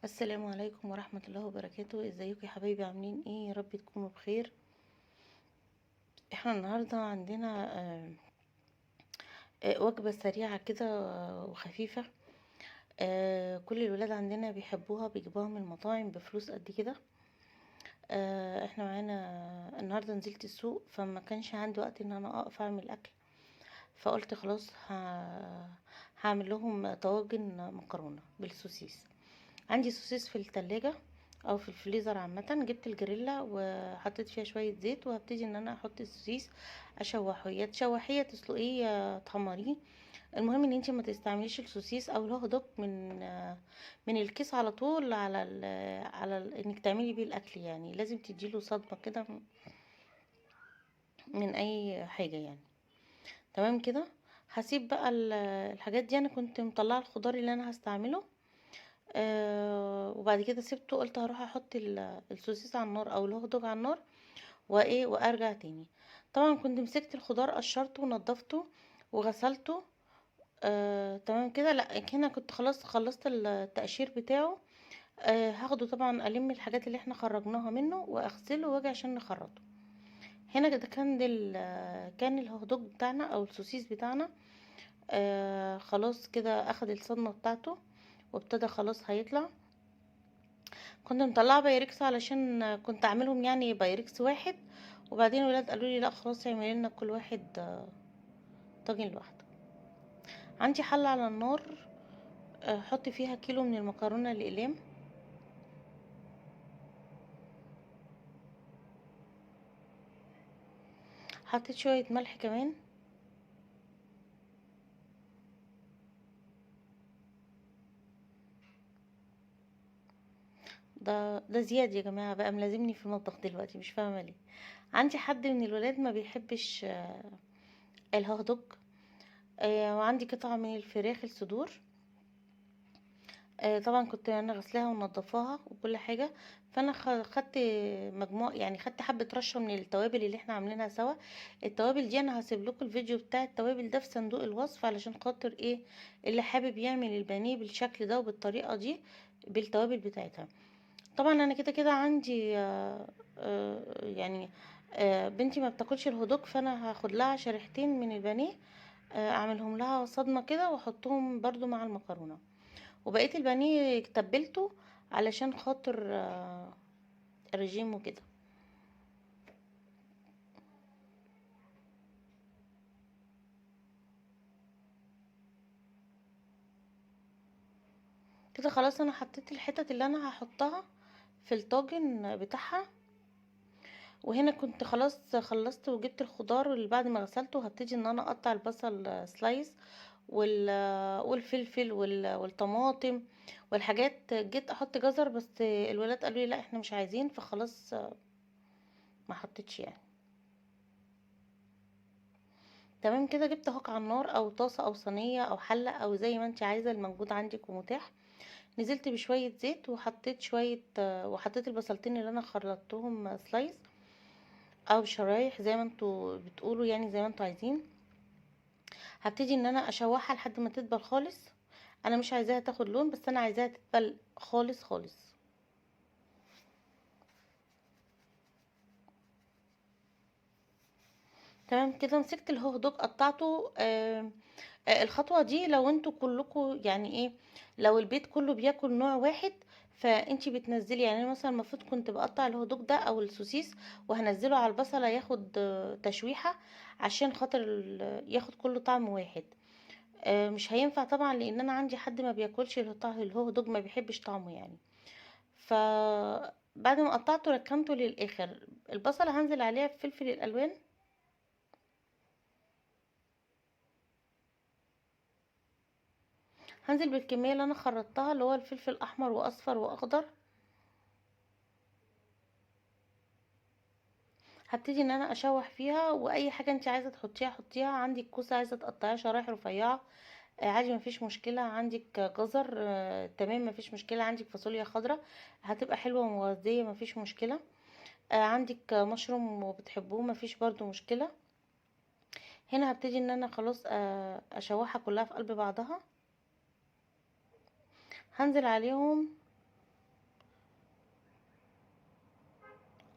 السلام عليكم ورحمة الله وبركاته. ازيكم يا حبايبي؟ عاملين ايه؟ يا رب تكونوا بخير. احنا النهاردة عندنا وجبة سريعة كده وخفيفة. كل الولاد عندنا بيحبوها، بيجيبوها من المطاعم بفلوس قد كده. احنا معانا النهاردة، نزلت السوق فما كانش عندي وقت ان انا اقف اعمل اكل، فقلت خلاص هعمل لهم طواجن مكرونة بالسوسيس. عندي سوسيس في التلاجة او في الفريزر عامه. جبت الجريلا وحطيت فيها شويه زيت، وهبتدي ان انا احط السوسيس اشوحه، يا تشوحيه يا تسلقيه يا تحمريه. المهم ان انتي ما تستعمليش السوسيس او الهوت دوج من الكيس على طول انك تعملي بيه الاكل، يعني لازم تديله صدمه كده من اي حاجه يعني. تمام كده. هسيب بقى الحاجات دي. انا كنت مطلعه الخضار اللي انا هستعمله، وبعد كده سبته، قلت هروح احط السوسيس على النار او الهوت دوج على النار وايه وارجع تاني. طبعا كنت مسكت الخضار، قشرته ونضفته وغسلته. تمام كده. لا، هنا كنت خلاص خلصت التقشير بتاعه. هاخده طبعا، الم الحاجات اللي احنا خرجناها منه واغسله واجي عشان نخرطه. هنا كده كان الهوت دوج بتاعنا او السوسيس بتاعنا. خلاص كده اخد الصدمه بتاعته وابتدى خلاص هيطلع. كنت مطلعه بايركس علشان كنت اعملهم يعني بايركس واحد، وبعدين الولاد قالوا لي لا خلاص اعملي لنا كل واحد طاجن لوحده. عندي حله على النار، حطي فيها كيلو من المكرونه الاقلام. حطيت شويه ملح كمان. ده زياد يا جماعه، بقى ملازمني في المطبخ دلوقتي، مش فاهمه ليه. عندي حد من الولاد ما بيحبش الهوت دوج. وعندي قطعه من الفراخ الصدور. طبعا كنت انا غسلاها ومنضفاها وكل حاجه. فانا خدت مجموع، يعني خدت حبه رشه من التوابل اللي احنا عاملينها سوا. التوابل دي انا هسيب لكم الفيديو بتاع التوابل ده في صندوق الوصف، علشان خاطر ايه اللي حابب يعمل البانيه بالشكل ده وبالطريقه دي بالتوابل بتاعتها. طبعا انا كده كده عندي يعني بنتي ما بتاكلش الهدوك، فانا هاخد لها شريحتين من البانيه، اعملهم لها صدمه كده واحطهم برضو مع المكرونه. وبقيت البانيه تبلته علشان خاطر الرجيم وكده. كده خلاص انا حطيت الحتت اللي انا هحطها في الطاجن بتاعها. وهنا كنت خلاص خلصت وجبت الخضار اللي بعد ما غسلته، هبتدي ان انا اقطع البصل سلايس والفلفل والطماطم والحاجات. جيت احط جزر بس الولاد قالوا لي لا احنا مش عايزين، فخلاص ما حطيتش يعني. تمام كده. جبت هوك على النار او طاسه او صينيه او حله او زي ما انت عايزه، الموجود عندك ومتاح. نزلت بشويه زيت وحطيت وحطيت البصلتين اللي انا خرطتهم سلايس او شرايح زي ما انتوا بتقولوا، يعني زي ما انتوا عايزين. هبتدي ان انا اشوحها لحد ما تدبل خالص. انا مش عايزاها تاخد لون، بس انا عايزاها تدبل خالص خالص. تمام كده. مسكت الهوت دوج قطعته. الخطوة دي لو انتوا كلكم يعني ايه، لو البيت كله بياكل نوع واحد، فانتي بتنزلي، يعني أنا مثلا المفروض كنت بقطع الهوت دوج ده او السوسيس وهنزله على البصلة ياخد تشويحة، عشان خاطر ياخد كله طعم واحد. مش هينفع طبعا، لان انا عندي حد ما بياكلش الهوت دوج، ما بيحبش طعمه يعني. ف بعد ما قطعته ركنته للاخر. البصلة هنزل عليها بفلفل الالوان. هنزل بالكمية اللي انا خرطتها، اللي هو الفلفل احمر واصفر واخضر. هبتدي ان انا اشوح فيها، واي حاجة انت عايزة تحطيها حطيها. عندك كوسة عايزة تقطعيها شرايح رفيعة، عادي مفيش مشكلة. عندك جزر، تمام مفيش مشكلة. عندك فاصوليا خضراء هتبقى حلوة ومغذية، مفيش مشكلة. عندك مشروم وبتحبوه، مفيش برضو مشكلة. هنا هبتدي ان انا خلاص اشوحها كلها في قلب بعضها. هنزل عليهم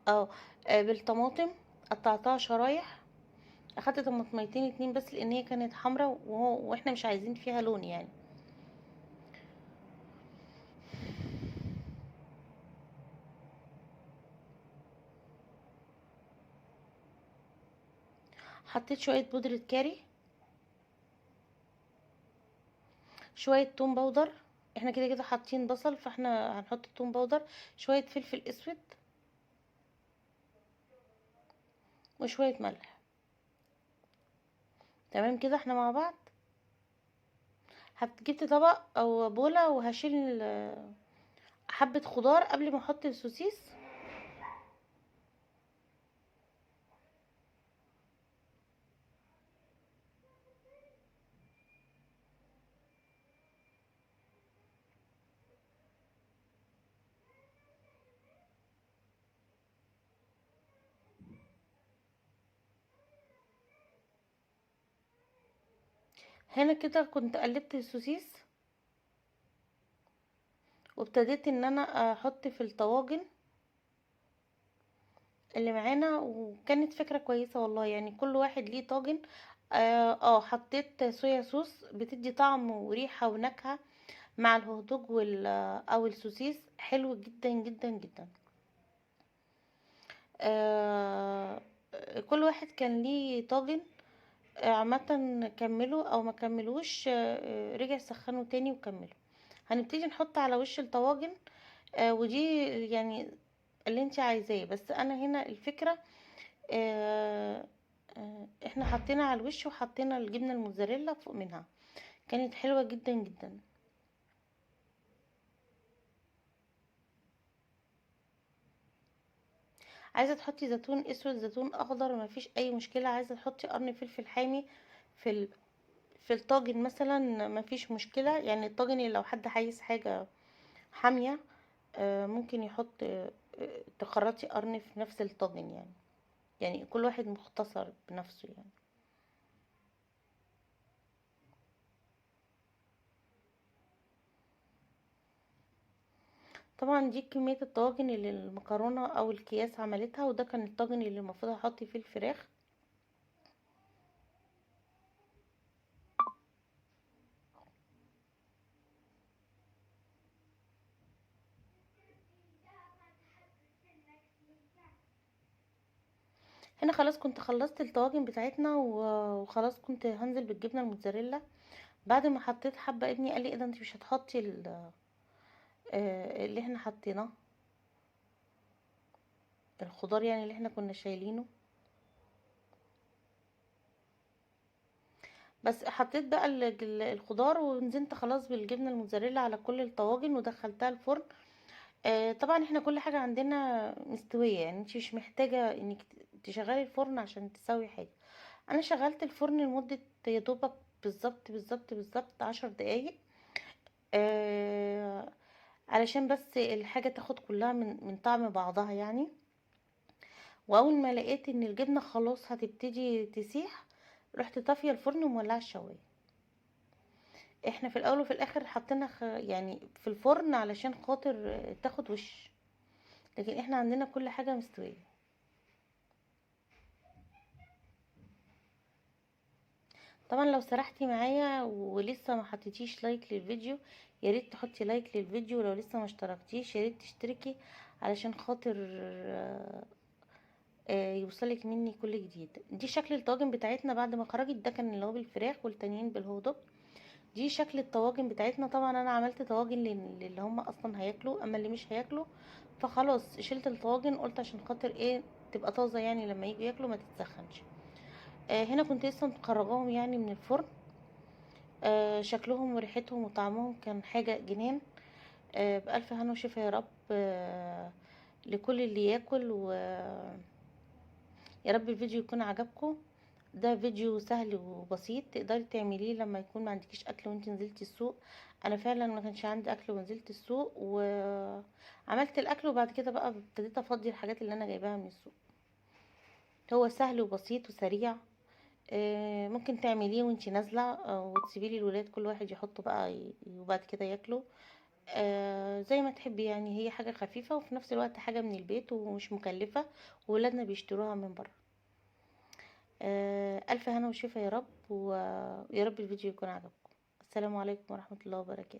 اه بالطماطم، قطعتها شرايح. اخدت طماطميتين اتنين بس لان هي كانت حمرا واحنا مش عايزين فيها لون يعني. حطيت شويه بودره كاري، شويه توم باودر. احنا كده كده حاطين بصل، فاحنا هنحط توم باودر، شويه فلفل اسود، وشويه ملح. تمام كده احنا مع بعض. جبت طبق او بوله وهشيل حبه خضار قبل ما احط السوسيس. هنا كده كنت قلبت السوسيس، وابتديت ان انا احط في الطواجن اللي معانا، وكانت فكرة كويسة والله. يعني كل واحد ليه طاجن. حطيت صويا صوص بتدي طعم وريحة ونكهة مع الهوت دوج او السوسيس، حلو جدا جدا جدا. آه كل واحد كان ليه طاجن. عامة كملوا او ما كملوش، رجع سخنوا تاني وكملوا. هنبتدي نحط على وش الطواجن، ودي يعني اللي انت عايزاه. بس انا هنا الفكرة، آه احنا حطينا على الوش وحطينا الجبنة الموتزاريلا فوق منها، كانت حلوة جدا جدا. عايزة تحطي زيتون اسود، زيتون اخضر، ما فيش اي مشكلة. عايزة تحطي قرن فلفل حامي في في الطاجن مثلا، ما فيش مشكلة. يعني الطاجن اللي لو حد عايز حاجة حامية، ممكن يحط، تخرطي قرن في نفس الطاجن يعني. يعني كل واحد مختصر بنفسه يعني. طبعا دي كمية الطواجن اللي المكرونة او الكياس عملتها، وده كان الطاجن اللي المفروض احط فيه الفراخ. هنا خلاص كنت خلصت الطواجن بتاعتنا، وخلاص كنت هنزل بالجبنة الموتزاريلا. بعد ما حطيت حبة، ابني قال لي ايه ده، انت مش هتحطي اللي احنا حطيناه، الخضار يعني اللي احنا كنا شايلينه. بس حطيت بقى الخضار، ونزلت خلاص بالجبنة الموتزاريلا على كل الطواجن ودخلتها الفرن. طبعا احنا كل حاجة عندنا مستوية، يعني انت مش محتاجة انك تشغلي الفرن عشان تسوي حاجة. انا شغلت الفرن لمدة يا دوبك بالظبط بالظبط بالظبط 10 دقايق، آه علشان بس الحاجة تاخد كلها من طعم بعضها يعني. واول ما لقيت ان الجبنة خلاص هتبتدي تسيح، رحت طافية الفرن ومولعة الشواية. احنا في الاول وفي الاخر حطينا يعني في الفرن علشان خاطر تاخد وش، لكن احنا عندنا كل حاجة مستوية. طبعا لو سرحتي معايا ولسه ما حطيتيش لايك للفيديو، يا ريت تحطي لايك للفيديو. ولو لسه ما اشتركتيش، يا ريت تشتركي علشان خاطر يوصلك مني كل جديد. دي شكل الطاجن بتاعتنا بعد ما خرجت. ده كان اللي هو بالفراخ والتانيين بالهودوج. دي شكل الطواجن بتاعتنا. طبعا انا عملت طواجن للي هم اصلا هياكلوا، اما اللي مش هياكلوا فخلاص شلت الطواجن، قلت عشان خاطر ايه تبقى طازه يعني لما يجوا ياكلوا ما تتسخنش. هنا كنت لسه مخرجاهم يعني من الفرن. شكلهم وريحتهم وطعمهم كان حاجه جنان. بألف هنا وشفا يا رب، لكل اللي ياكل. يا رب الفيديو يكون عجبكم. ده فيديو سهل وبسيط تقدري تعمليه لما يكون ما عندكيش اكل وانت نزلتي السوق. انا فعلا ما كانش عندي اكل ونزلت السوق وعملت الاكل، وبعد كده بقى ابتديت افضي الحاجات اللي انا جايباها من السوق. هو سهل وبسيط وسريع. ممكن تعمليه وانت نازله، وتسيبيه للولاد كل واحد يحطه بقى وبعد كده ياكله. زي ما تحبي يعني، هي حاجة خفيفة وفي نفس الوقت حاجة من البيت ومش مكلفة، وولادنا بيشتروها من برا. ألف هنا وشفا يا رب، ويا رب الفيديو يكون عجبكم. السلام عليكم ورحمة الله وبركاته.